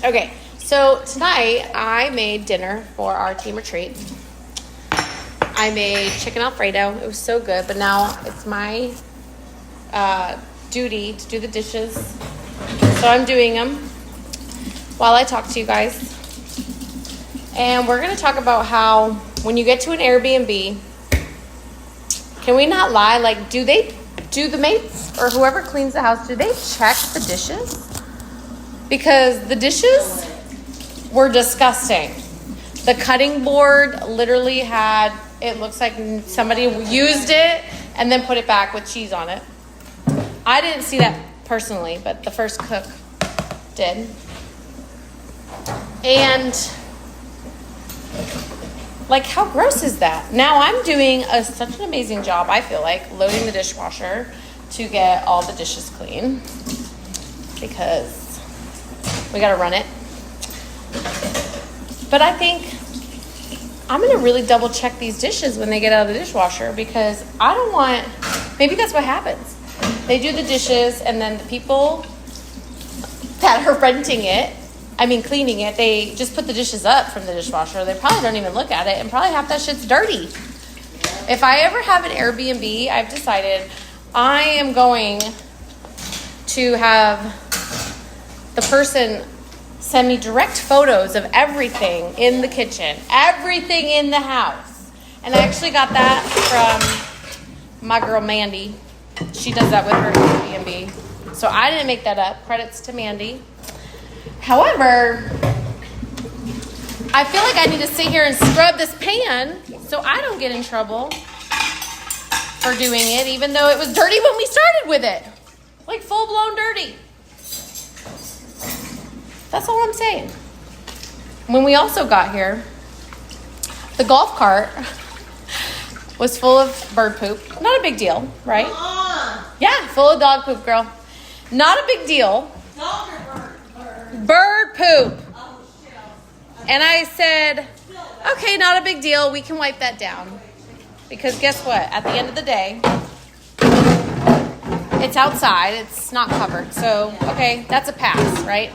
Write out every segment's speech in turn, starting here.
Okay, so tonight I made dinner for our team retreat. I made chicken Alfredo. It was so good, but now it's my duty to do the dishes. So I'm doing them while I talk to you guys. And we're going to talk about how when you get to an Airbnb, can we not lie? Like, do the maids or whoever cleans the house, do they check the dishes? Because the dishes were disgusting. The cutting board literally had, it looks like somebody used it and then put it back with cheese on it. I didn't see that personally, but the first cook did. And like, how gross is that? Now I'm doing such an amazing job, I feel like, loading the dishwasher to get all the dishes clean because we got to run it. But I think I'm going to really double check these dishes when they get out of the dishwasher because I don't want, maybe that's what happens. They do the dishes and then the people that are renting it, cleaning it, they just put the dishes up from the dishwasher. They probably don't even look at it and probably half that shit's dirty. If I ever have an Airbnb, I've decided I am going to have the person send me direct photos of everything in the kitchen, everything in the house. And I actually got that from my girl Mandy. She does that with her Airbnb. So I didn't make that up. Credits to Mandy. However, I feel like I need to sit here and scrub this pan so I don't get in trouble for doing it, even though it was dirty when we started with it. Like full-blown dirty. That's all I'm saying. When we also got here, the golf cart was full of bird poop. Not a big deal, right? Yeah, full of dog poop, girl. Not a big deal. Dog or bird? Bird poop. Oh, shit. And I said, okay, not a big deal. We can wipe that down. Because guess what? At the end of the day, it's outside. It's not covered. So, okay, that's a pass, right?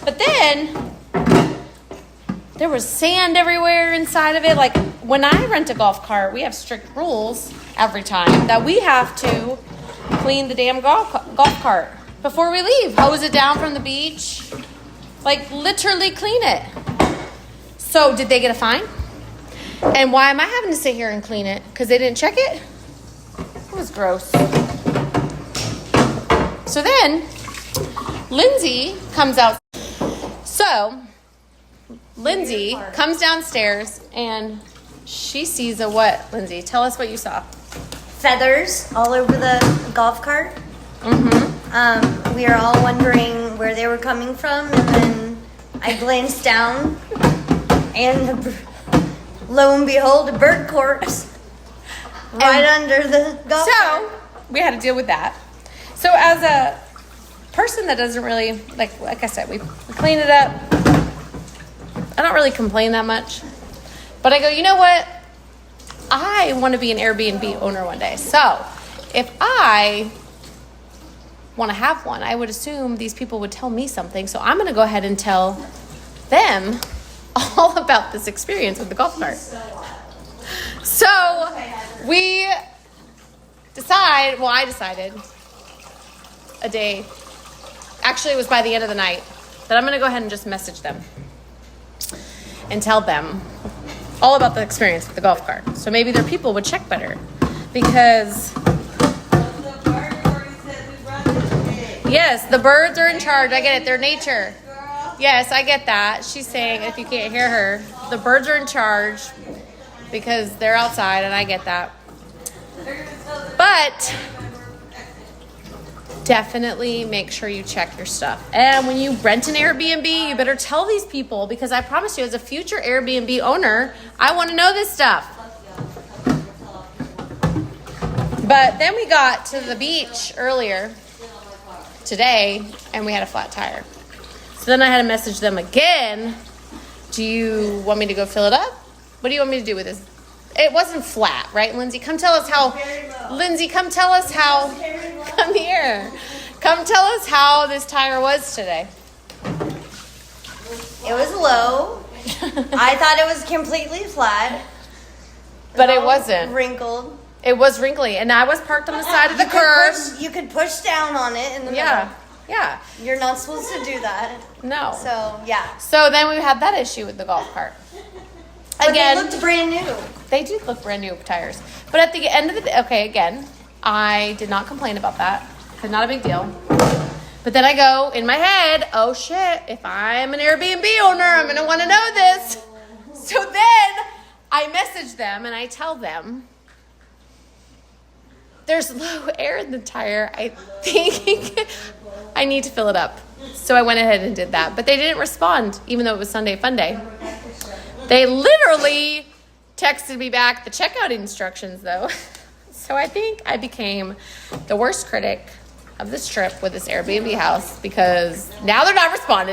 But then there was sand everywhere inside of it. Like when I rent a golf cart, we have strict rules every time that we have to clean the damn golf cart before we leave. Hose it down from the beach. Like literally clean it. So did they get a fine? And why am I having to sit here and clean it? Because they didn't check it? It was gross. So then Lindsay comes out. So, Lindsay comes downstairs and she sees a what, Lindsay? Tell us what you saw. Feathers all over the golf cart. Mm-hmm. We are all wondering where they were coming from, and then I glanced down, and lo and behold, a bird corpse right under the golf cart. So, we had to deal with that. So, as a person that doesn't really, like I said, we clean it up. I don't really complain that much. But I go, you know what? I want to be an Airbnb owner one day. So if I want to have one, I would assume these people would tell me something. So I'm going to go ahead and tell them all about this experience with the golf cart. So I decided a day. Actually, it was by the end of the night that I'm going to go ahead and just message them and tell them all about the experience with the golf cart. So maybe their people would check better because yes, the birds are in charge. I get it. They're nature. Yes, I get that. She's saying, if you can't hear her, the birds are in charge because they're outside, and I get that. But definitely make sure you check your stuff. And when you rent an Airbnb, you better tell these people, because I promise you, as a future Airbnb owner, I want to know this stuff. But then we got to the beach earlier today, and we had a flat tire. So then I had to message them again. Do you want me to go fill it up? What do you want me to do with this? It wasn't flat, right, Lindsay? Come tell us how. Lindsay, come tell us how. Come here. Come tell us how this tire was today. It was low. I thought it was completely flat. But it all wasn't. wrinkled. It was wrinkly, and I was parked on the side of the curb. You could push down on it in the Yeah, yeah. middle. You're not supposed to do that. No. So yeah. So then we had that issue with the golf cart. But Again, they looked brand new. they did look brand new tires. But at the end of the day, okay, again, I did not complain about that. Because not a big deal. But then I go in my head, oh shit, if I'm an Airbnb owner, I'm going to want to know this. So then I message them and I tell them, there's low air in the tire. I think I need to fill it up. So I went ahead and did that. But they didn't respond, even though it was Sunday Fun Day. They literally texted me back the checkout instructions, though. So I think I became the worst critic of this trip with this Airbnb house because now they're not responding.